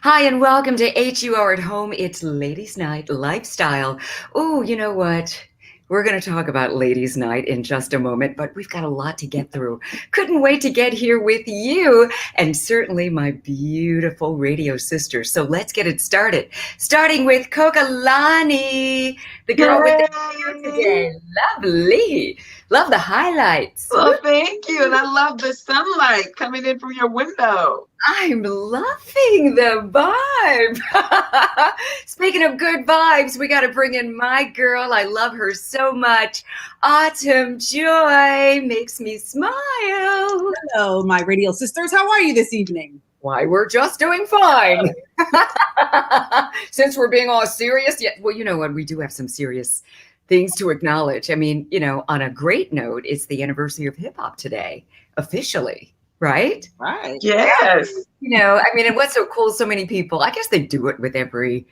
Hi, and welcome to HUR at Home. It's Ladies' Night Lifestyle. Oh, you know what? We're going to talk about Ladies' Night in just a moment, but we've got a lot to get through. Couldn't wait to get here with you, and certainly my beautiful radio sisters. So let's get it started. Starting with Coka-Lani, the girl with the hair Hooray! today. Lovely. Love the highlights. Woo. Well, thank you. And I love the sunlight coming in from your window. I'm loving the vibe. Speaking of good vibes, we got to bring in my girl. I love her so much. Autumn Joy makes me smile. Hello, my radio sisters. How are you this evening? Why, we're just doing fine. Since we're being all serious, yeah, well, you know what? We do have some serious things to acknowledge. I mean, on a great note, it's the anniversary of hip hop today, officially. Right? Right. Yes. And what's so cool, so many people, I guess they do it with every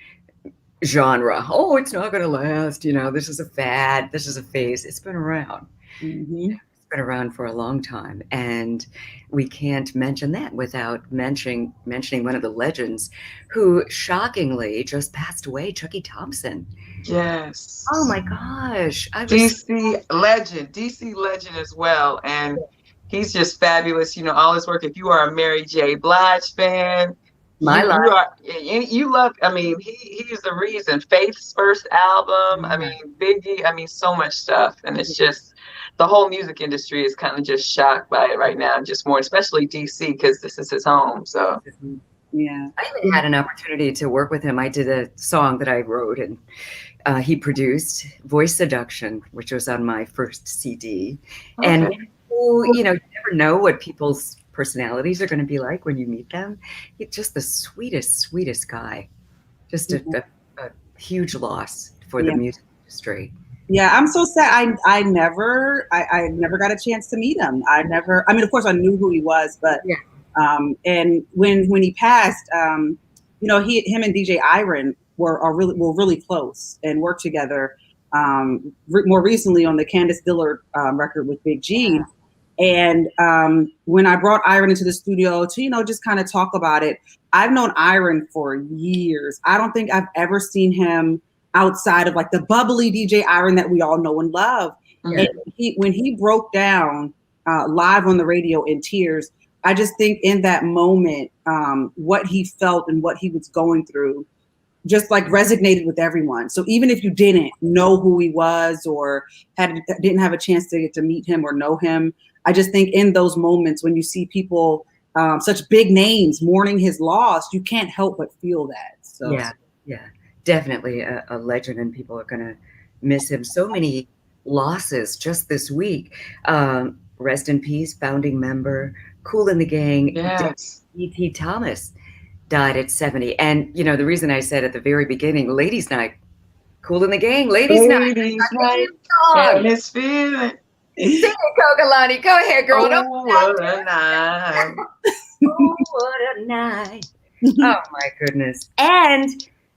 genre. Oh, it's not going to last. This is a fad. This is a phase. It's been around. Mm-hmm. It's been around for a long time. And we can't mention that without mentioning one of the legends who shockingly just passed away, Chucky Thompson. Yes. Oh my gosh. DC legend as well. And he's just fabulous. All his work. If you are a Mary J. Blige fan, you love. I mean, he is the reason. Faith's first album. I mean, Biggie. I mean, so much stuff, and it's just the whole music industry is kind of just shocked by it right now. Just more, especially DC, because this is his home. So yeah, I even had an opportunity to work with him. I did a song that I wrote and he produced, Voice Seduction, which was on my first CD, and. You never know what people's personalities are going to be like when you meet them. He's just the sweetest guy. Just a huge loss for the music industry. Yeah, I'm so sad. I never got a chance to meet him. Of course I knew who he was, but and when he passed, him and DJ Iron were really close and worked together. More recently on the Candace Dillard record with Big G. And when I brought Iron into the studio to, just kind of talk about it, I've known Iron for years. I don't think I've ever seen him outside of like the bubbly DJ Iron that we all know and love. Mm-hmm. And when he broke down live on the radio in tears, I just think in that moment, what he felt and what he was going through just like resonated with everyone. So even if you didn't know who he was or didn't have a chance to get to meet him or know him, I just think in those moments when you see people, such big names mourning his loss, you can't help but feel that. So yeah, definitely a legend, and people are going to miss him. So many losses just this week. Rest in peace, founding member, Kool and the Gang, E.T. Thomas died at 70. And, the reason I said at the very beginning, Ladies' Night, Kool and the Gang, Ladies' Night. And it's feeling. Sing it, Coka-Lani. Go ahead, girl. Oh, what a night. Oh, what a night. Oh, my goodness. And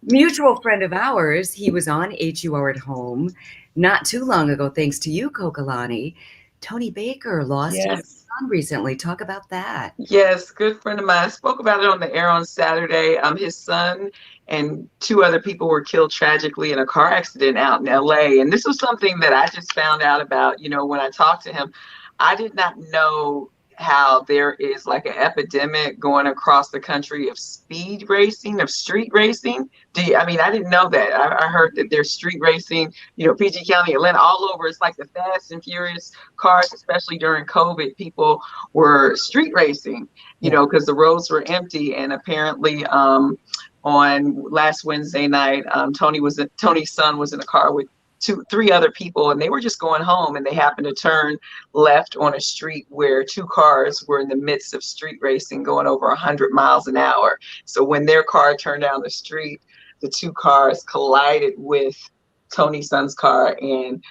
mutual friend of ours, he was on HUR at Home not too long ago, thanks to you, Coka-Lani. Tony Baker lost his son recently. Talk about that. Yes, good friend of mine. I spoke about it on the air on Saturday. His son and two other people were killed tragically in a car accident out in LA. And this was something that I just found out about, when I talked to him. I did not know how there is like an epidemic going across the country of speed racing, of street racing. I didn't know that. I heard that there's street racing, PG County, Atlanta, all over. It's like the fast and furious cars, especially during COVID, people were street racing, because the roads were empty. And apparently on last Wednesday night, Tony's son was in a car with three other people, and they were just going home, and they happened to turn left on a street where two cars were in the midst of street racing going over 100 miles an hour. So when their car turned down the street, the two cars collided with Tony's son's car, and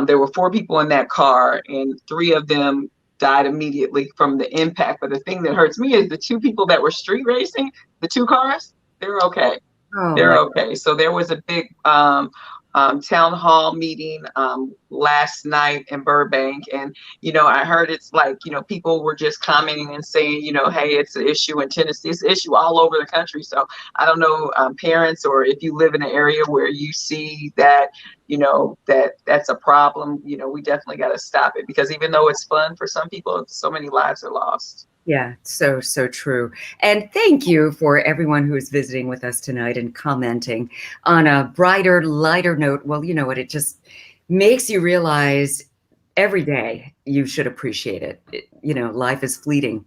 there were four people in that car, and three of them died immediately from the impact. But the thing that hurts me is the two people that were street racing, the two cars, they're okay. They're okay. So there was a big town hall meeting last night in Burbank. And, I heard it's like, people were just commenting and saying, hey, it's an issue in Tennessee. It's an issue all over the country. So I don't know, parents, or if you live in an area where you see that, that's a problem, we definitely got to stop it, because even though it's fun for some people, so many lives are lost. Yeah, so true. And thank you for everyone who is visiting with us tonight and commenting. On a brighter, lighter note, well, you know what, it just makes you realize every day you should appreciate it. Life is fleeting,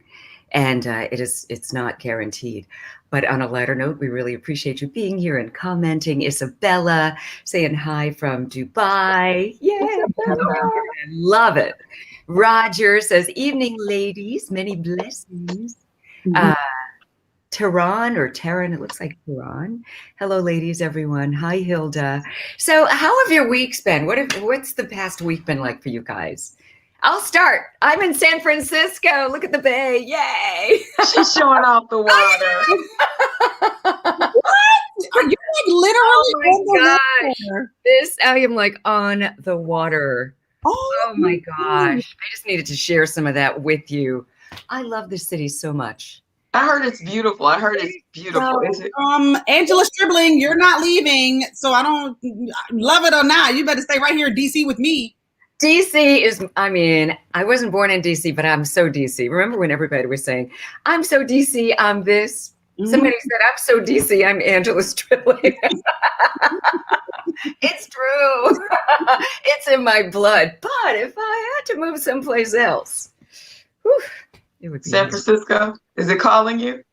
and it's not guaranteed. But on a lighter note, we really appreciate you being here and commenting. Isabella saying hi from Dubai. Yeah, love it. Roger says, evening, ladies, many blessings. Tehran or Tehran, it looks like Tehran. Hello, ladies, everyone. Hi, Hilda. So how have your weeks been? What's the past week been like for you guys? I'll start. I'm in San Francisco. Look at the bay. Yay. She's showing off the water. What? Are you like literally on the water? I am like on the water. Oh my gosh. I just needed to share some of that with you. I love this city so much. I heard it's beautiful. Is it? Angela Stribling, you're not leaving. So I don't love it or not. You better stay right here in DC with me. DC is, I wasn't born in DC, but I'm so DC. Remember when everybody was saying, I'm so DC, I'm this? Somebody said, I'm so DC, I'm Angela Stribling. It's true. It's in my blood. But if I had to move someplace else, it would be San Francisco. Is it calling you?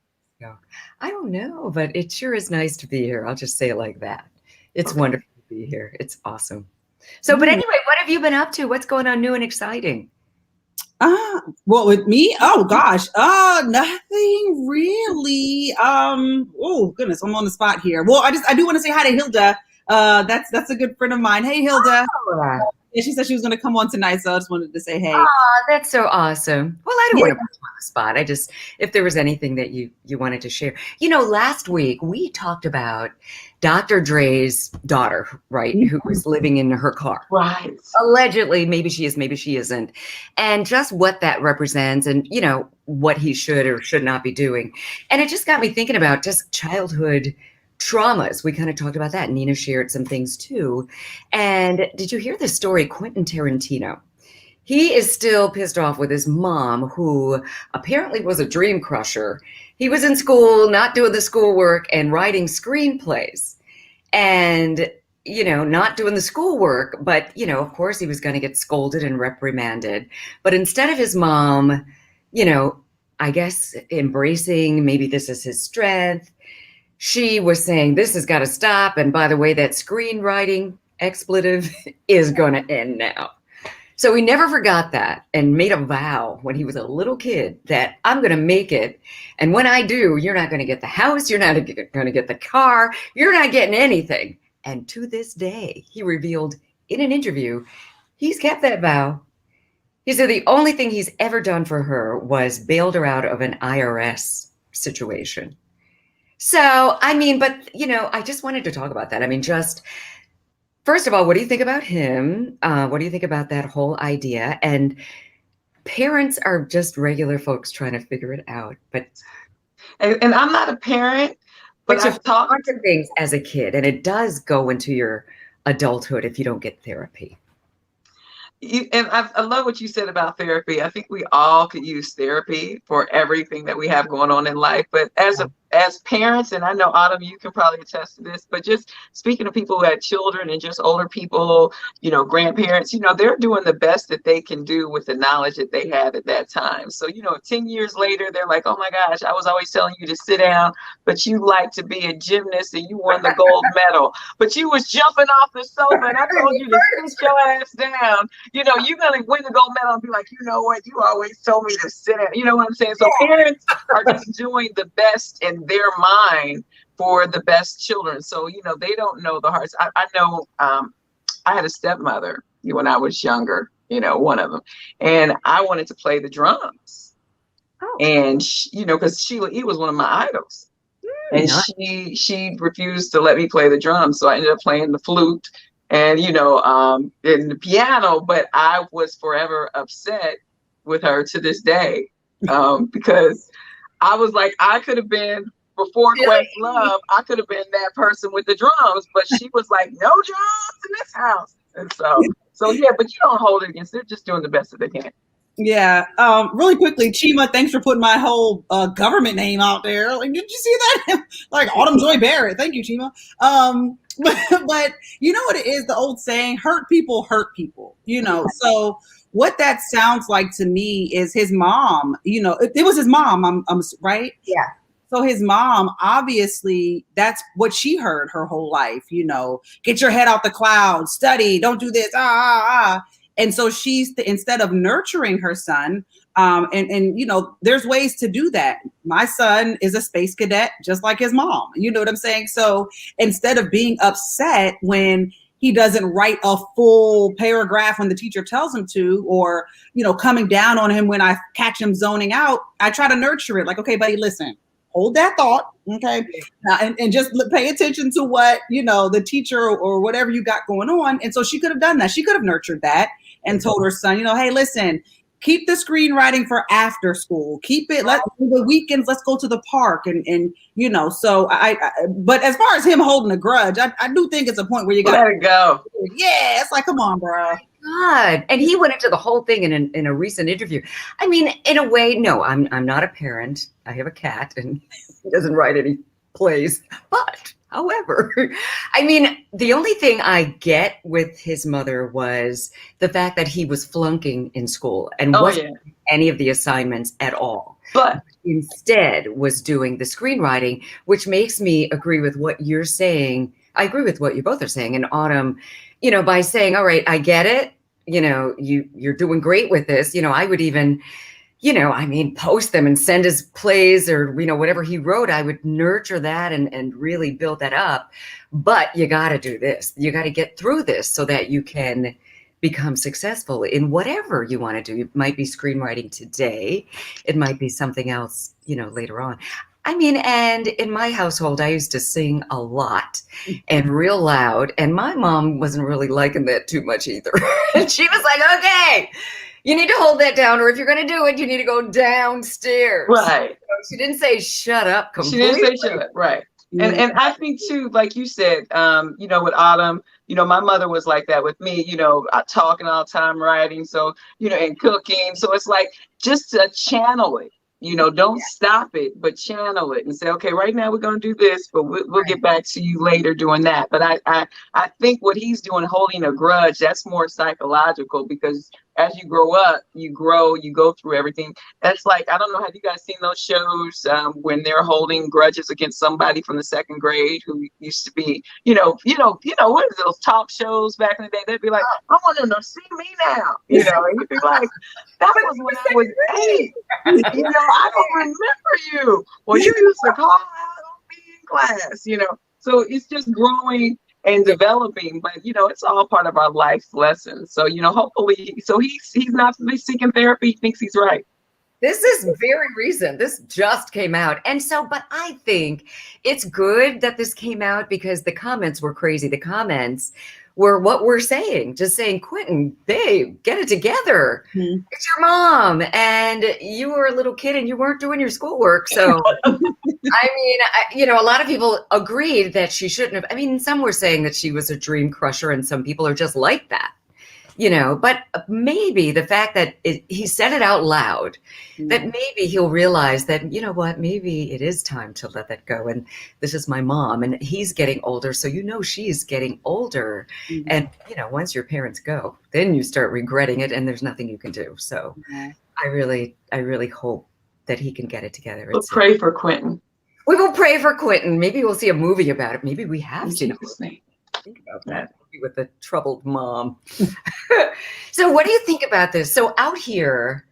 No, I don't know, but it sure is nice to be here. I'll just say it like that. It's wonderful to be here. It's awesome. So, but anyway, what have you been up to? What's going on new and exciting? Well, with me? Oh gosh. Nothing really. Oh goodness, I'm on the spot here. Well, I do want to say hi to Hilda. That's a good friend of mine. Hey, Hilda. Oh. Yeah, she said she was going to come on tonight, so I just wanted to say hey. Oh, that's so awesome. Well, I don't want to put you on the spot. If there was anything that you wanted to share. Last week we talked about Dr. Dre's daughter, right, who was living in her car. Right. Allegedly, maybe she is, maybe she isn't. And just what that represents and, what he should or should not be doing. And it just got me thinking about just childhood traumas. We kind of talked about that. Nina shared some things too. And did you hear the story? Quentin Tarantino. He is still pissed off with his mom, who apparently was a dream crusher. He was in school, not doing the schoolwork and writing screenplays and, not doing the schoolwork. But, of course, he was going to get scolded and reprimanded. But instead of his mom, I guess embracing maybe this is his strength, she was saying, this has got to stop. And by the way, that screenwriting expletive is going to end now. So he never forgot that and made a vow when he was a little kid that I'm going to make it. And when I do, you're not going to get the house. You're not going to get the car. You're not getting anything. And to this day, he revealed in an interview, he's kept that vow. He said the only thing he's ever done for her was bailed her out of an IRS situation. So, but, I just wanted to talk about that. Just, first of all, what do you think about him? What do you think about that whole idea? And parents are just regular folks trying to figure it out. But and I'm not a parent, but I've talked to things as a kid, and it does go into your adulthood if you don't get therapy. And I love what you said about therapy. I think we all could use therapy for everything that we have going on in life. But as parents, and I know Autumn, you can probably attest to this, but just speaking to people who had children and just older people, grandparents, they're doing the best that they can do with the knowledge that they had at that time. So, 10 years later, they're like, oh my gosh, I was always telling you to sit down, but you like to be a gymnast and you won the gold medal, but you was jumping off the sofa and I told you to sit your ass down. You're going to win the gold medal and be like, you know what? You always told me to sit down. You know what I'm saying? So parents are just doing the best in their mind for the best children. So, they don't know the hearts. I know I had a stepmother when I was younger, one of them, and I wanted to play the drums. Oh. And, because Sheila E. was one of my idols. And she refused to let me play the drums. So I ended up playing the flute and in the piano. But I was forever upset with her to this day, because I was like, I could have been, before Questlove, I could have been that person with the drums, but she was like, no drums in this house. And so yeah, but you don't hold it against them. They're just doing the best that they can. Yeah. Really quickly, Chima, thanks for putting my whole government name out there. Like, did you see that? Like Autumn Joy Barrett. Thank you, Chima. But you know what it is? The old saying, hurt people, So what that sounds like to me is his mom, it was his mom. I'm right. Yeah. So his mom, obviously, that's what she heard her whole life, get your head out the clouds, study, don't do this, And so she's, instead of nurturing her son, and there's ways to do that. My son is a space cadet, just like his mom. You know what I'm saying? So instead of being upset when he doesn't write a full paragraph when the teacher tells him to, or, coming down on him when I catch him zoning out, I try to nurture it. Like, okay, buddy, listen. Hold that thought, okay? And just pay attention to what, the teacher or whatever you got going on. And so she could have done that. She could have nurtured that and told her son, hey, listen, keep the screenwriting for after school. Keep it, the weekends, let's go to the park. So but as far as him holding a grudge, I do think it's a point where you got to let it go. Yeah, it's like, come on, bro. God. And he went into the whole thing in a recent interview. I mean, in a way, no, I'm not a parent. I have a cat and he doesn't write any plays. But however, I mean, the only thing I get with his mother was the fact that he was flunking in school and wasn't doing any of the assignments at all. But instead was doing the screenwriting, which makes me agree with what you're saying. I agree with what you both are saying. And Autumn, by saying, all right, I get it. You're doing great with this. I would even, post them and send his plays or, whatever he wrote. I would nurture that and really build that up. But you got to do this. You got to get through this so that you can become successful in whatever you want to do. It might be screenwriting today. It might be something else, later on. I mean, and in my household, I used to sing a lot and real loud. And my mom wasn't really liking that too much either. And she was like, okay, you need to hold that down. Or if you're going to do it, you need to go downstairs. Right. So she didn't say shut up completely. She didn't say shut up. Right. And I think too, like you said, with Autumn, my mother was like that with me, talking all the time, writing. So, and cooking. So it's like just to channel it. Don't stop it, but channel it and say, okay, right now we're going to do this, but we'll get back to you later doing that. But I think what he's doing, holding a grudge, that's more psychological, because as you grow up, you go through everything. That's like, I don't know, have you guys seen those shows when they're holding grudges against somebody from the second grade who used to be, what is those talk shows back in the day? They'd be like, I want them to see me now, and you'd be like, that was when I was 8. I don't remember you. Well, you used to call out on me in class, So it's just growing and developing, but it's all part of our life lessons. So hopefully, so he's not seeking therapy. He thinks he's right. This is very recent. This just came out. And so, but I think it's good that this came out because the comments were crazy. The comments were what we're saying, just saying, Quentin, babe, get it together. Mm-hmm. It's your mom. And you were a little kid and you weren't doing your schoolwork. So, I mean, a lot of people agreed that she shouldn't have. I mean, some were saying that she was a dream crusher and some people are just like that. But maybe the fact that he said it out loud, that maybe he'll realize that, maybe it is time to let that go. And this is my mom and he's getting older. So, she's getting older. Mm-hmm. And, once your parents go, then you start regretting it and there's nothing you can do. So I really hope that he can get it together. We'll pray for Quentin. We will pray for Quentin. Maybe we'll see a movie about it. Maybe we have seen a movie. Think about that with a troubled mom. So what do you think about this? So out here,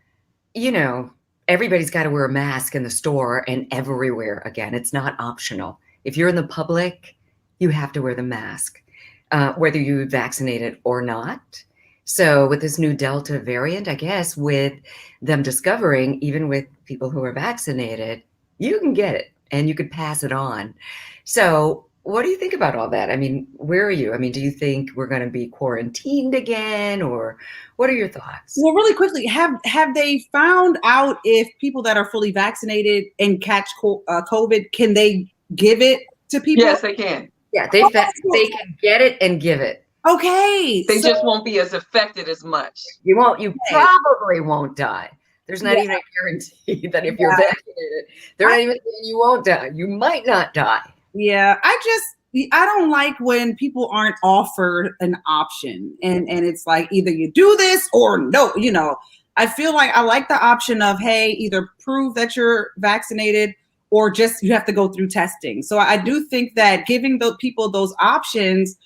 everybody's got to wear a mask in the store and everywhere. Again, it's not optional. If you're in the public, you have to wear the mask, whether you're vaccinated or not. So with this new Delta variant, I guess with them discovering, even with people who are vaccinated, you can get it and you could pass it on. So what do you think about all that? I mean, where are you? I mean, do you think we're going to be quarantined again, or what are your thoughts? Well, really quickly, have they found out if people that are fully vaccinated and catch COVID, can they give it to people? Yes, they can. Yeah, they can get it and give it. Okay. They just won't be as affected as much. You probably won't die. There's not even a guarantee that if you're vaccinated, they're not even saying you won't die. You might not die. Yeah, I don't like when people aren't offered an option and it's like either you do this or no, I feel like I like the option of, hey, either prove that you're vaccinated or just you have to go through testing. So I do think that giving the people those options,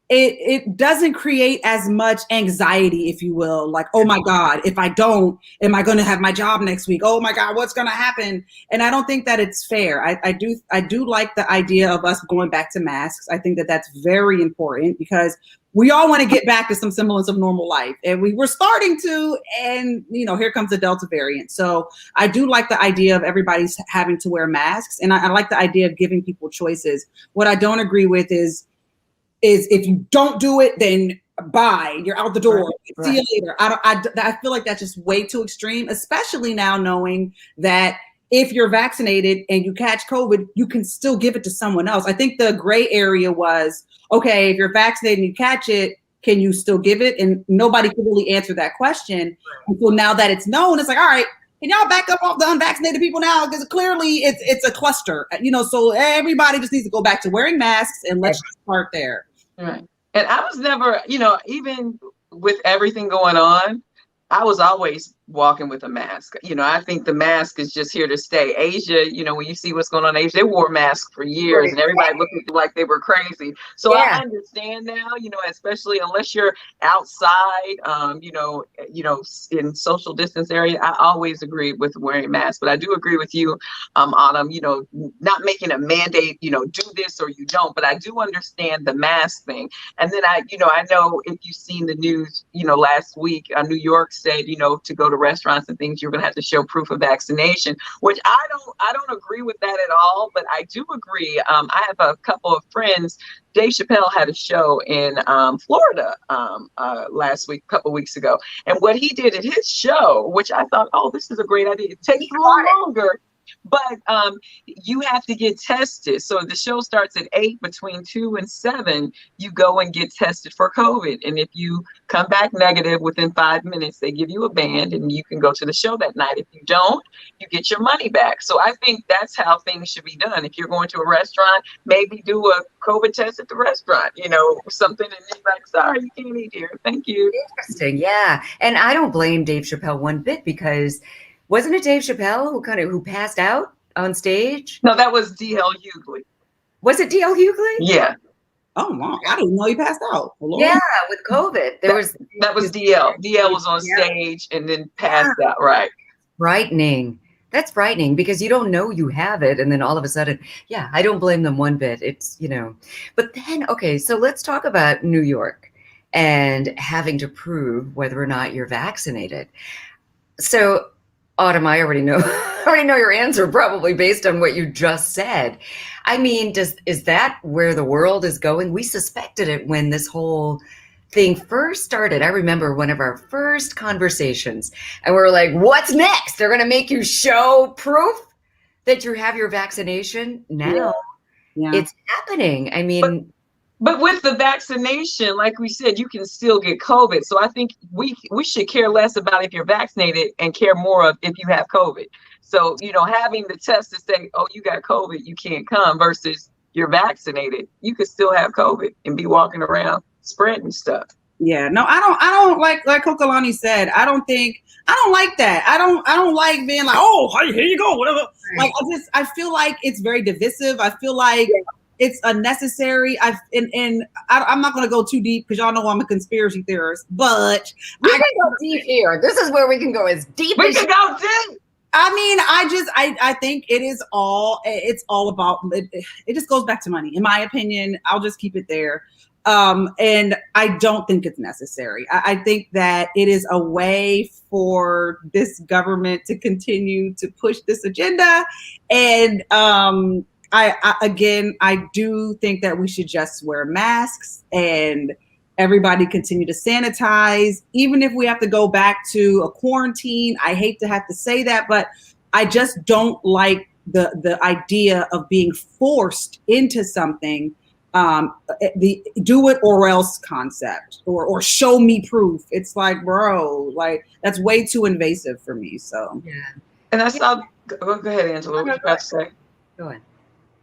it doesn't create as much anxiety, if you will, like, oh my God, if I don't, am I going to have my job next week? Oh my God, what's going to happen? And I don't think that it's fair. I do like the idea of us going back to masks. I think that that's very important because we all want to get back to some semblance of normal life, and we were starting to, and here comes the Delta variant. So I do like the idea of everybody's having to wear masks, and I like the idea of giving people choices. What I don't agree with is if you don't do it, then bye, you're out the door. Right. See you later. I feel like that's just way too extreme, especially now knowing that if you're vaccinated and you catch COVID, you can still give it to someone else. I think the gray area was, okay, if you're vaccinated and you catch it, can you still give it? And nobody could really answer that question. And so now that it's known, it's like, all right, can y'all back up off the unvaccinated people now? Because clearly it's a cluster, so everybody just needs to go back to wearing masks and let's start there. Right. And I was never, even with everything going on, I was always walking with a mask. I think the mask is just here to stay. Asia, when you see what's going on in Asia, they wore masks for years and everybody looked at them like they were crazy. So I understand now, especially unless you're outside, in social distance area, I always agree with wearing masks. But I do agree with you, Autumn, not making a mandate, do this or you don't. But I do understand the mask thing. And then I know if you've seen the news, last week, New York said, to go to restaurants and things, you're going to have to show proof of vaccination, which I don't agree with that at all. But I do agree. I have a couple of friends. Dave Chappelle had a show in Florida last week, a couple weeks ago. And what he did at his show, which I thought, oh, this is a great idea. It takes a little longer, but you have to get tested. So the show starts at 8, between 2 and 7, you go and get tested for COVID. And if you come back negative within 5 minutes, they give you a band and you can go to the show that night. If you don't, you get your money back. So I think that's how things should be done. If you're going to a restaurant, maybe do a COVID test at the restaurant, something, and you're like, sorry, you can't eat here. Thank you. Interesting. Yeah. And I don't blame Dave Chappelle one bit, because wasn't it Dave Chappelle who passed out on stage? No, that was D.L. Hughley. Was it D.L. Hughley? Yeah. Oh, wow. I didn't know he passed out. Yeah, with COVID. That was D.L. D.L. was on stage and then passed out, right? Frightening. That's frightening, because you don't know you have it. And then all of a sudden, I don't blame them one bit. It's, but then, okay, so let's talk about New York and having to prove whether or not you're vaccinated. So, Autumn, I already know your answer, probably based on what you just said. I mean, is that where the world is going? We suspected it when this whole thing first started. I remember one of our first conversations, and we were like, what's next? They're going to make you show proof that you have your vaccination? Now it's happening. I mean, But with the vaccination, like we said, you can still get COVID. So I think we should care less about if you're vaccinated and care more of if you have COVID. So, having the test to say, oh, you got COVID, you can't come, versus you're vaccinated, you could still have COVID and be walking around spreading stuff. Yeah, no, I don't like Coka-Lani said. I don't like that. I don't like being like, oh, here you go, whatever. Like, I feel like it's very divisive. I feel like it's unnecessary. I'm not going to go too deep because y'all know I'm a conspiracy theorist, but we can go deep here. This is where we can go as deep as we can go deep. I mean, I think it's all about it. It just goes back to money, in my opinion. I'll just keep it there. And I don't think it's necessary. I think that it is a way for this government to continue to push this agenda. And I do think that we should just wear masks and everybody continue to sanitize, even if we have to go back to a quarantine. I hate to have to say that, but I just don't like the idea of being forced into something. The do it or else concept, or show me proof. It's like, bro, like that's way too invasive for me. So Yeah. And I saw, go ahead, Angela, what were you about to say? Go ahead.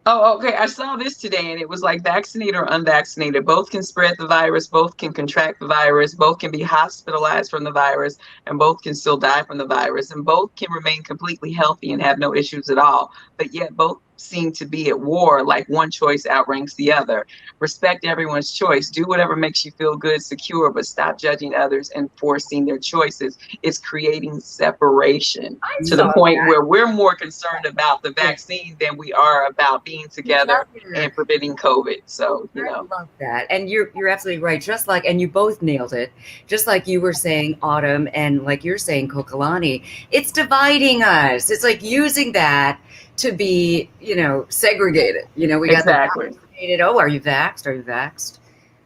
Oh, okay. I saw this today and it was like vaccinated or unvaccinated. Both can spread the virus, both can contract the virus, both can be hospitalized from the virus, and both can still die from the virus, and both can remain completely healthy and have no issues at all. But yet both seem to be at war, like one choice outranks the other. Respect everyone's choice. Do whatever makes you feel good, secure, but stop judging others and forcing their choices. It's creating separation to the point where we're more concerned about the vaccine than we are about being together and preventing COVID. So, you know. I love that. And you're absolutely right. Just like, and you both nailed it, just like you were saying, Autumn, and like you're saying, Coka-Lani, it's dividing us. It's like using that to be, you know, segregated. You know, we got exactly. the vaccinated. Oh, are you vaxxed? Are you vaxxed?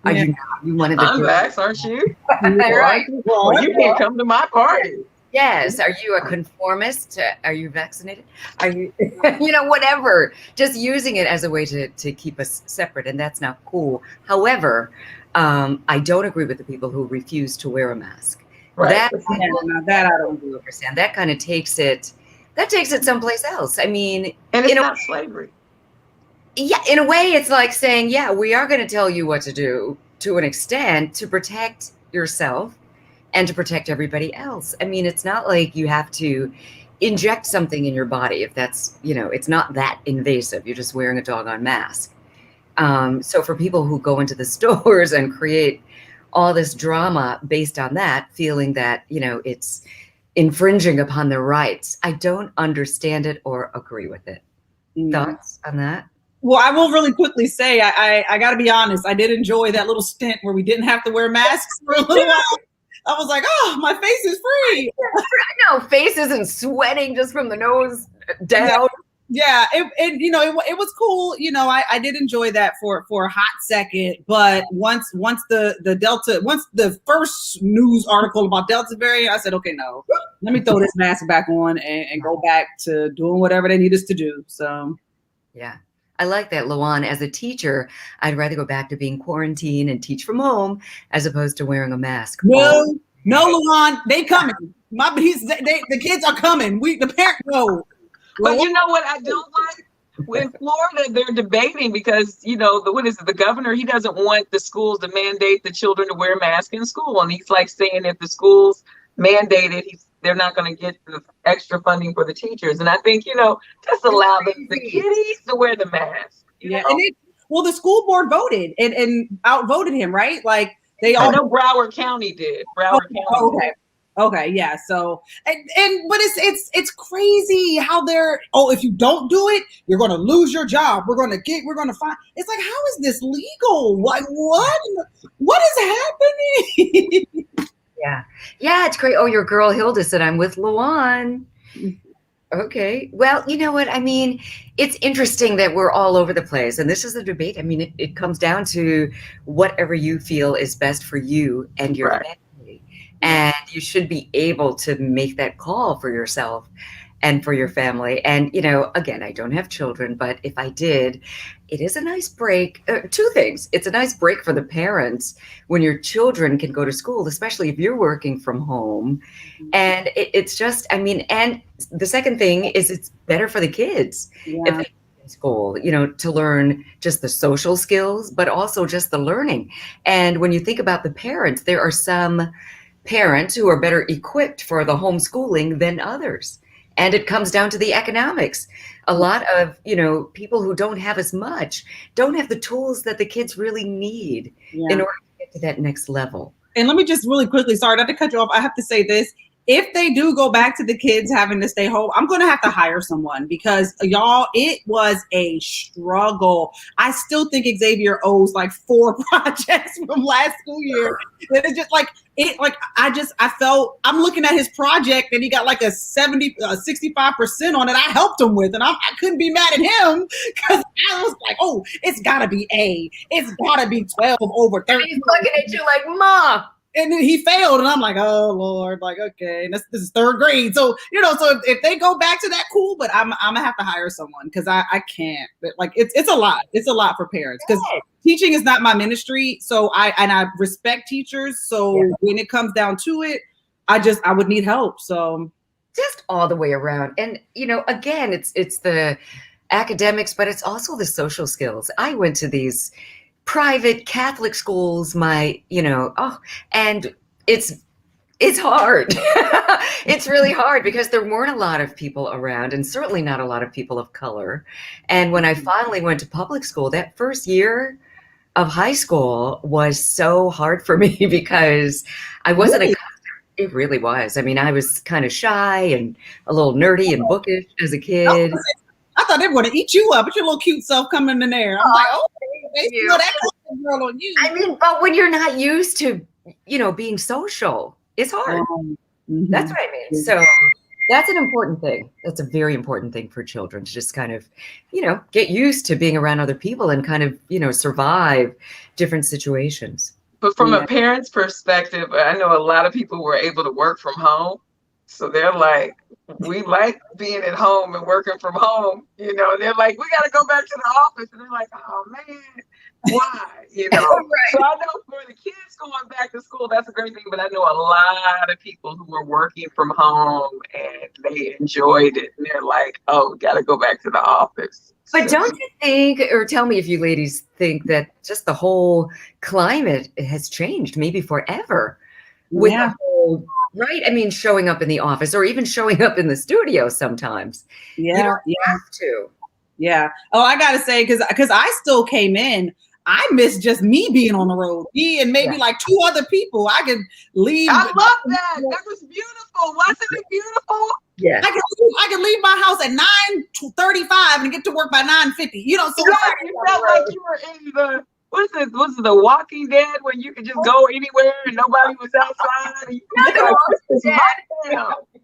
Are you not? You wanted I'm vaxxed, aren't you? Right. Well, you can't come to my party. Yes. Are you a conformist? Are you vaccinated? Are you, you know, whatever. Just using it as a way to keep us separate, and that's not cool. However, I don't agree with the people who refuse to wear a mask. Right. that I don't understand. That kind of takes it. That takes it someplace else. I mean, and it's not slavery. Yeah, in a way, it's like saying, yeah, we are going to tell you what to do to an extent to protect yourself and to protect everybody else. I mean, it's not like you have to inject something in your body if that's, you know, it's not that invasive. You're just wearing a doggone mask. So for people who go into the stores and create all this drama based on that, feeling that, you know, it's infringing upon their rights, I don't understand it or agree with it. Thoughts on that? Well, I will really quickly say, I got to be honest, I did enjoy that little stint where we didn't have to wear masks for a little while. I was like, oh, my face is free. I know, face isn't sweating just from the nose down. Yeah, it you know, it was cool. You know, I did enjoy that for a hot second, but once the first news article about Delta variant, I said, okay, no, let me throw this mask back on and go back to doing whatever they need us to do. So, yeah. I like that, Luan. As a teacher, I'd rather go back to being quarantined and teach from home as opposed to wearing a mask. No, Luan, they coming. The kids are coming. The parents know. But you know what I don't like? In Florida, they're debating because, you know, the governor, he doesn't want the schools to mandate the children to wear masks in school. And he's like saying if the schools mandate it, they're not going to get the extra funding for the teachers. And I think, you know, just allow the kiddies to wear the mask. Yeah. And the school board voted and outvoted him, right? Like they all. I know Broward County did. County. Okay. Okay, yeah. So but it's crazy how they're, if you don't do it, you're gonna lose your job. We're gonna find. It's like, how is this legal? Like what is happening? Yeah, it's great. Oh, your girl Hilda said I'm with Luan. Okay. Well, you know what? I mean, it's interesting that we're all over the place, and this is a debate. I mean, it comes down to whatever you feel is best for you and your family. And you should be able to make that call for yourself and for your family. And, you know, again, I don't have children, but if I did, it is a nice break. Two things. It's a nice break for the parents when your children can go to school, especially if you're working from home. And it's just, I mean, and the second thing is it's better for the kids if they in school, you know, to learn just the social skills, but also just the learning. And when you think about the parents, there are some parents who are better equipped for the homeschooling than others. And it comes down to the economics. A lot of, you know, people who don't have as much don't have the tools that the kids really need in order to get to that next level. And let me just really quickly, sorry not to cut you off, I have to say this. if they do go back to the kids having to stay home, I'm going to have to hire someone because y'all, it was a struggle. I still think Xavier owes like 4 projects from last school year. It's just like, I felt, I'm looking at his project and he got like a 65% on it. I helped him with, and I couldn't be mad at him because I was like, oh, it's gotta be A. It's gotta be 12 over 30. He's looking at you like, Ma. And then he failed, and I'm like, oh Lord, like, okay, and this is 3rd grade. So, so if they go back to that, cool, but I'm gonna have to hire someone because I can't. But like it's a lot. It's a lot for parents because teaching is not my ministry. So I respect teachers. So when it comes down to it, I would need help. So just all the way around. And again, it's the academics, but it's also the social skills. I went to these private Catholic schools, and it's hard. It's really hard because there weren't a lot of people around, and certainly not a lot of people of color. And when I finally went to public school, that first year of high school was so hard for me because I wasn't it really was. I mean, I was kind of shy and a little nerdy and bookish as a kid. I thought they were going to eat you up, but your little cute self coming in there. I'm like, oh, they feel that girl on you. I mean, but when you're not used to, being social, it's hard. That's what I mean. So that's an important thing. That's a very important thing for children to just kind of, get used to being around other people and kind of, survive different situations. But from a parent's perspective, I know a lot of people were able to work from home. So they're like, we like being at home and working from home, They're like, we got to go back to the office. And they're like, oh, man, why? Right. So I know for the kids going back to school, that's a great thing. But I know a lot of people who were working from home and they enjoyed it. And they're like, oh, got to go back to the office. But don't you think, or tell me if you ladies think that just the whole climate has changed maybe forever with the whole, right? I mean, showing up in the office or even showing up in the studio sometimes. Yeah. You don't have to. Yeah. Oh, I got to say, because I still came in, I miss just me being on the road. Me and maybe like 2 other people. I could leave. I love that. That was beautiful. Wasn't it beautiful? Yeah. I can leave my house at 9:35 and get to work by 9:50. So you felt like you were in the was it The Walking Dead when you could just go anywhere and nobody was outside?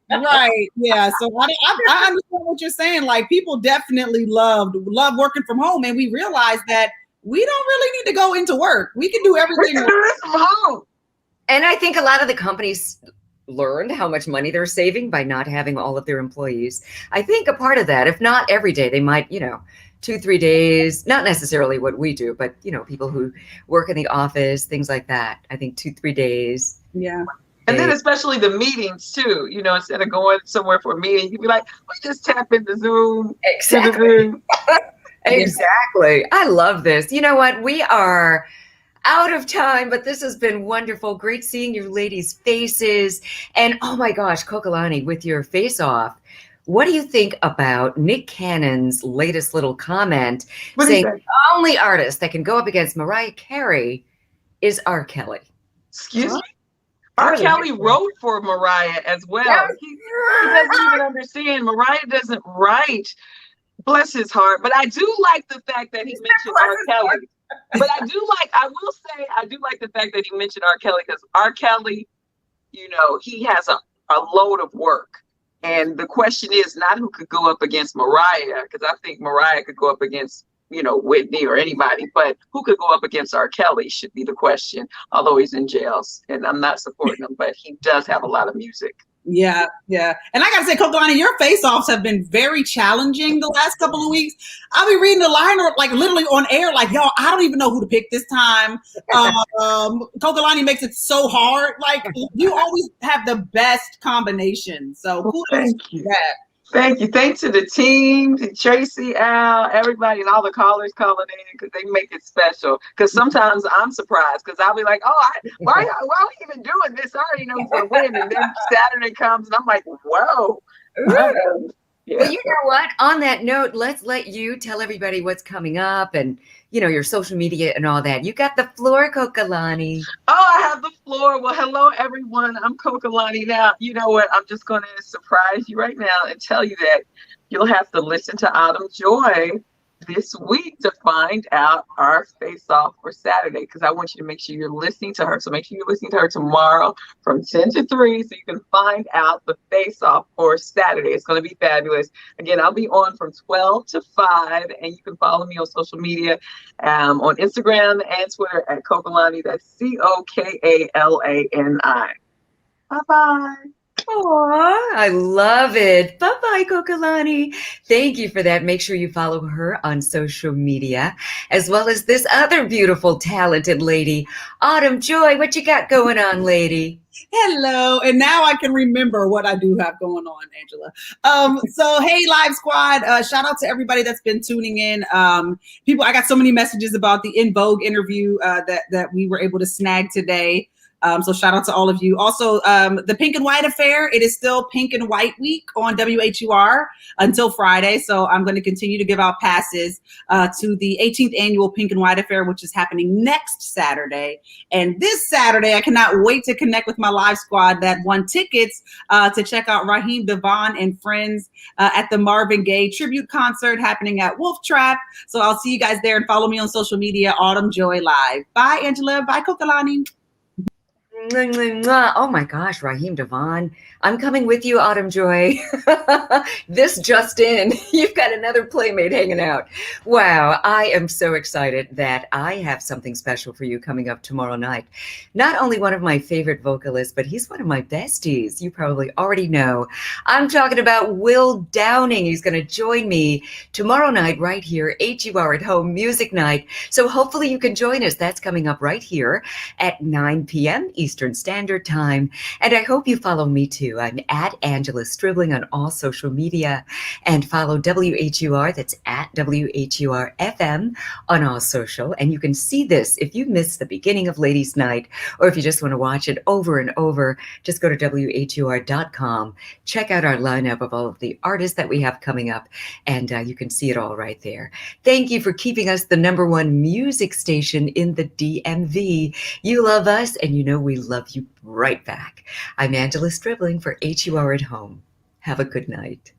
Right. Yeah. So I understand what you're saying. Like people definitely love working from home, and we realized that we don't really need to go into work. We can do everything from home. And I think a lot of the companies learned how much money they're saving by not having all of their employees. I think a part of that, if not every day, they might, 2-3 days, not necessarily what we do, but, people who work in the office, things like that. I think 2-3 days. Yeah. And then especially the meetings too, instead of going somewhere for a meeting, you'd be like, we just tap into Zoom. Exactly. Exactly. I love this. You know what? We are out of time, but this has been wonderful. Great seeing your ladies' faces. And oh my gosh, Coka-Lani, with your face off, what do you think about Nick Cannon's latest little comment saying the only artist that can go up against Mariah Carey is R. Kelly? Excuse me? R. Kelly wrote for Mariah as well. He doesn't even understand. Mariah doesn't write. Bless his heart. But I do like the fact that he mentioned R. Kelly. But I will say, I do like the fact that he mentioned R. Kelly because R. Kelly, he has a load of work. And the question is not who could go up against Mariah, because I think Mariah could go up against, Whitney or anybody, but who could go up against R. Kelly should be the question, although he's in jails. And I'm not supporting him, but he does have a lot of music. Yeah, yeah. And I got to say, Coka-Lani, your face-offs have been very challenging the last couple of weeks. I'll be reading the liner, like literally on air, like, yo, I don't even know who to pick this time. Coka-Lani makes it so hard. Like, you always have the best combination. So thank you. Thank you. Thanks to the team, to Tracy, Al, everybody, and all the callers calling in because they make it special. Because sometimes I'm surprised because I'll be like, oh, why are we even doing this? I already know who's going to win. And then Saturday comes and I'm like, whoa. Well, you know what? On that note, let's let you tell everybody what's coming up and, your social media and all that. You got the floor, Coka-Lani. Oh, I have the floor. Well, hello, everyone. I'm Coka-Lani. Now, you know what? I'm just going to surprise you right now and tell you that you'll have to listen to Autumn Joy this week to find out our face-off for Saturday, because I want you to make sure you're listening to her. So make sure you're listening to her tomorrow from 10 to 3 so you can find out the face-off for Saturday. It's going to be fabulous. Again, I'll be on from 12 to 5, and you can follow me on social media on Instagram and Twitter at Coka-Lani. That's Cokalani. Bye-bye. Aw, I love it. Bye-bye, Coka-Lani. Thank you for that. Make sure you follow her on social media, as well as this other beautiful, talented lady, Autumn Joy. What you got going on, lady? Hello, and now I can remember what I do have going on, Angela. So hey, Live Squad, shout out to everybody that's been tuning in. People, I got so many messages about the In Vogue interview that we were able to snag today. So shout out to all of you. Also, the Pink and White Affair, it is still Pink and White Week on WHUR until Friday. So I'm going to continue to give out passes to the 18th annual Pink and White Affair, which is happening next Saturday. And this Saturday, I cannot wait to connect with my Live Squad that won tickets to check out Raheem DeVaughn and friends at the Marvin Gaye tribute concert happening at Wolf Trap. So I'll see you guys there, and follow me on social media, Autumn Joy Live. Bye, Angela. Bye, Coka-Lani. Oh my gosh, Raheem DeVaughn. I'm coming with you, Autumn Joy. This just in, you've got another playmate hanging out. Wow, I am so excited that I have something special for you coming up tomorrow night. Not only one of my favorite vocalists, but he's one of my besties. You probably already know. I'm talking about Will Downing. He's going to join me tomorrow night right here, HUR at Home Music Night. So hopefully you can join us. That's coming up right here at 9 p.m. Eastern Standard Time. And I hope you follow me too. I'm at Angela Stribling on all social media, and follow WHUR. That's at WHUR-FM on all social. And you can see this if you missed the beginning of Ladies Night, or if you just want to watch it over and over, just go to WHUR.com. Check out our lineup of all of the artists that we have coming up, and you can see it all right there. Thank you for keeping us the #1 music station in the DMV. You love us, and you know we love you right back. I'm Angela Stribling for HUR at Home. Have a good night.